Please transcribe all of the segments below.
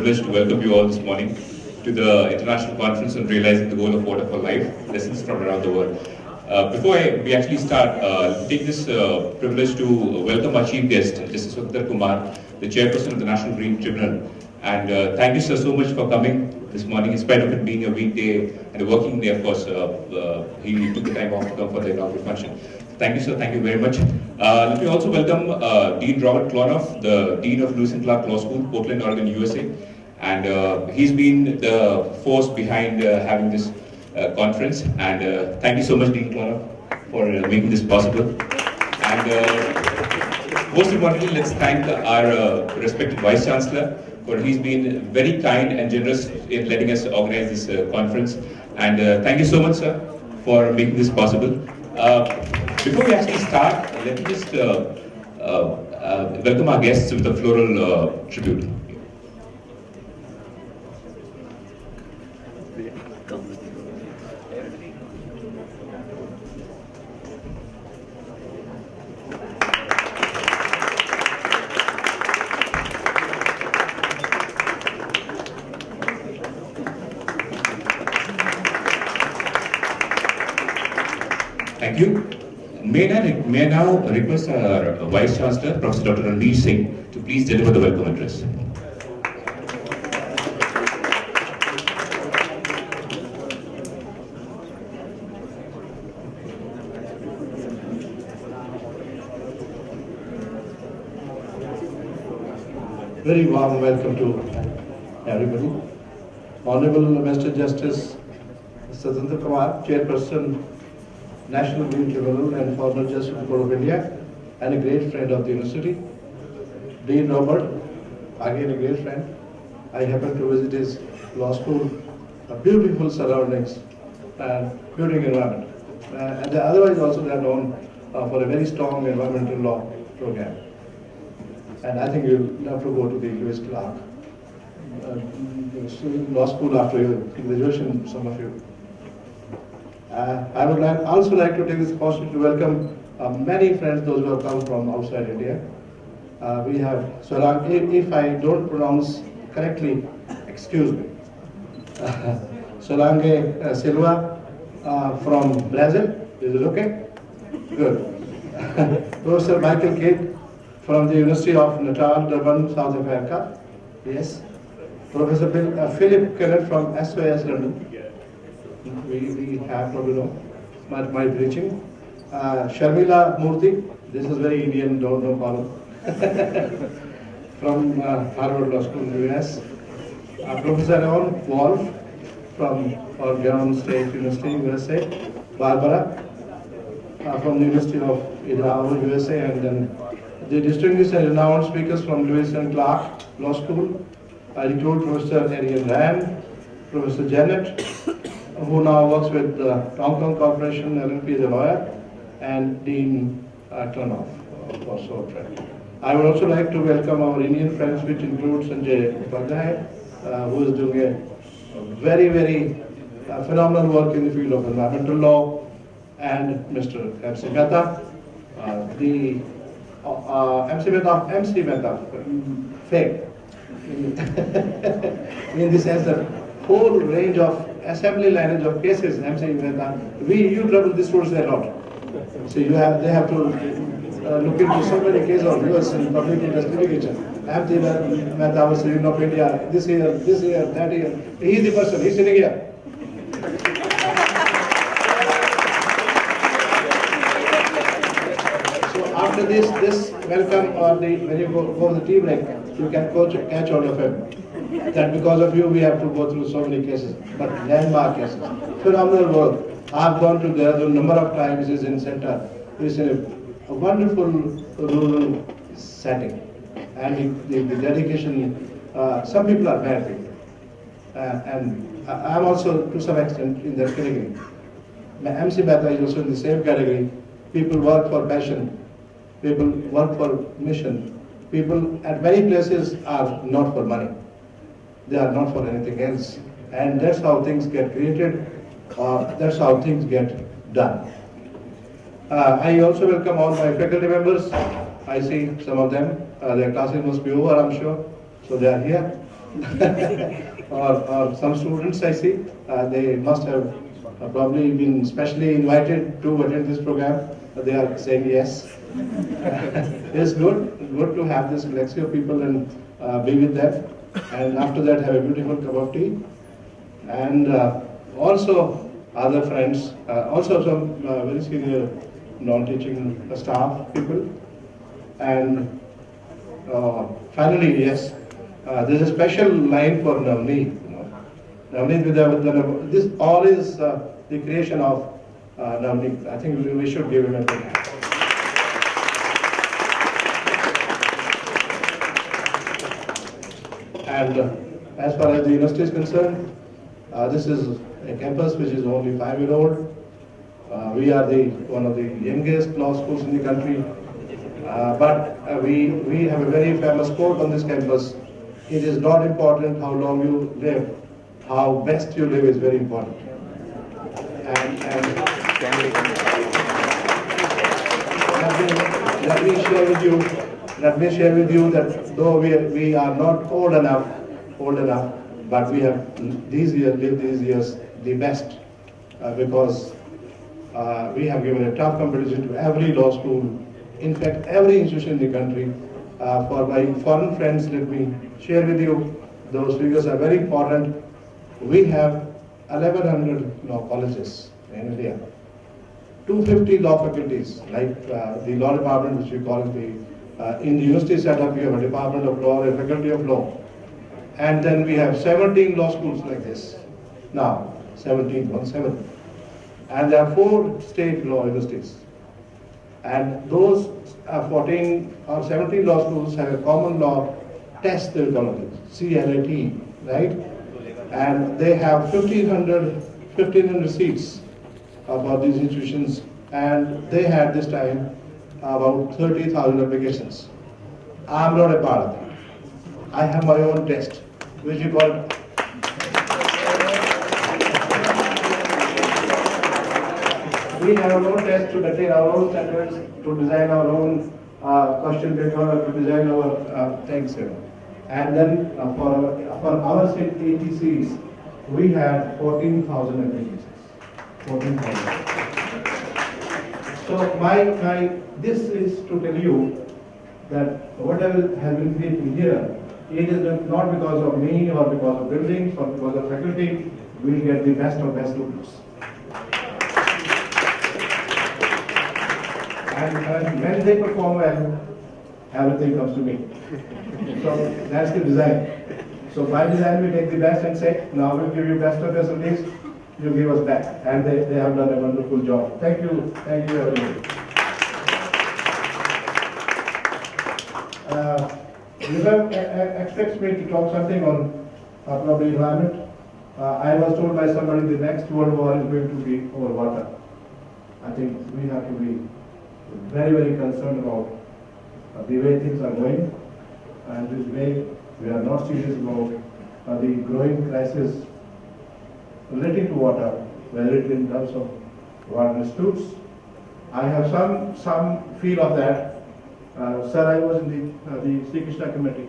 privilege to welcome you all this morning to the International Conference on Realizing the Goal of Water for Life, Lessons from Around the World. Before we actually start, take this privilege to welcome our chief guest, Justice Uttar Kumar, the chairperson of the National Green Tribunal. And thank you, sir, so much for coming this morning, in spite of it being a weekday and a working day. Of course, he took the time off to come for the inaugural function. Thank you, sir. Thank you very much. Let me also welcome Dean Robert Klonoff, the Dean of Lewis and Clark Law School, Portland, Oregon, USA. And he's been the force behind having this conference. And thank you so much, Dean Klonoff, for making this possible. And most importantly, let's thank our respected Vice Chancellor, for he's been very kind and generous in letting us organize this conference. And thank you so much, sir, for making this possible. Before we actually start, let me just welcome our guests with a floral tribute. Thank you. May I now request our Vice Chancellor, Professor Dr. Ranbir Singh, to please deliver the welcome address. Very warm welcome to everybody. Honorable Mr. Justice Uttar Kumar, Chairperson, National Green Tribunal and former Justice of the Court of India, and a great friend of the university. Dean Robert, again a great friend. I happened to visit his law school, a beautiful surroundings and beautiful environment. And otherwise also they are known for a very strong environmental law program. And I think you'll have to go to the Lewis Clark law school after your graduation, some of you. I would also like to take this opportunity to welcome many friends, those who have come from outside India. We have Solange, if I don't pronounce correctly, excuse me. Solange Silva from Brazil, is it okay? Good. Professor Michael Kidd from the University of Natal, Durban, South Africa. Yes. Professor Philip Kennett from SOS London. We have probably know my preaching. Sharmila Murthy, this is very Indian, don't know follow. From Harvard Law School in the US. Professor Ron Wolf from Oregon State University, USA. Barbara from the University of Idaho, USA. And then the distinguished and renowned speakers from Lewis and Clark Law School. I include Professor Arian Rand, Professor Janet, who now works with Hong Kong Corporation, LLP as a lawyer, and Dean Klonoff, also a friend. I would also like to welcome our Indian friends, which include Sanjay Upadhyay, who is doing a very, very phenomenal work in the field of environmental law, and Mr. MC Mehta, the MC Mehta, fake, in the sense that whole range of assembly lineage of cases, MC Mehta, you trouble these rules a lot. So they have to look into so many cases of US and public interest litigation. MC Mehta was President of India this year, that year. He's the person, he's sitting here. So after this welcome, or when you go to the tea break, you can catch all of him. That because of you we have to go through so many cases, but landmark cases. Phenomenal work. I've gone to there a number of times. Is in center. It's in a wonderful rural setting, and the dedication. Some people are bad people, and I'm also to some extent in that category. MC Mehta is also in the same category. People work for passion. People work for mission. People at many places are not for money. They are not for anything else. And that's how things get created, that's how things get done. I also welcome all my faculty members. I see some of them. Their classes must be over, I'm sure. So they are here. or some students I see, they must have probably been specially invited to attend this program. They are saying yes. It's good to have this collection of people and be with them. And after that, have a beautiful cup of tea. And also other friends, also some very senior non-teaching staff people. And finally, yes, there's a special line for Navneet. Navneet, this all is the creation of Navneet. I think we should give him a big hand. And as far as the university is concerned, this is a campus which is only 5-year-old. We are one of the youngest law schools in the country. But we have a very famous quote on this campus. It is not important how long you live, how best you live is very important. And let me share with you that though we are not old enough, but we have lived these years the best because we have given a tough competition to every law school. In fact, every institution in the country. For my foreign friends, let me share with you, those figures are very important. We have 1,100 law colleges in India, 250 law faculties, like the law department, which we call it in the university setup, we have a department of law, a faculty of law. And then we have 17 law schools like this. Now, 17. And there are 4 state law universities. And those 14 or 17 law schools have a common law test, they call it, CLAT, right? And they have 1,500 seats about these institutions, and they had this time about 30,000 applications. I'm not a part of that. I have my own test, which we call we have our own test to maintain our own standards, to design our own question paper, to design our things. And then for our 80 seats, we had 14,000 applications. 14,000. So this is to tell you that whatever has been created here, it is not because of me or because of buildings or because of faculty. We get the best of best students. And when they perform well, everything comes to me. So that's the design. So by design, we take the best and say, now we'll give you best of facilities, you give us back. And they have done a wonderful job. Thank you everyone. Vivek expects me to talk something on probably environment. I was told by somebody the next World War is going to be over water. I think we have to be very, very concerned about the way things are going, and this way we are not serious about the growing crisis relating to water, whether it in terms of water disputes. I have some feel of that. Sir, I was in the Sri Krishna committee,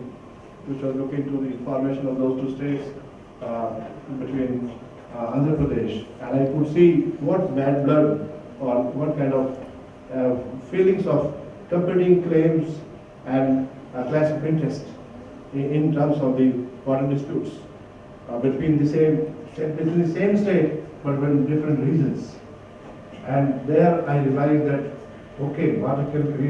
which was looking to the formation of those 2 states between Andhra Pradesh, and I could see what bad blood or what kind of feelings of competing claims and clash of interest in terms of the water disputes between the same state, but with different reasons. And there I realized that, okay, water can create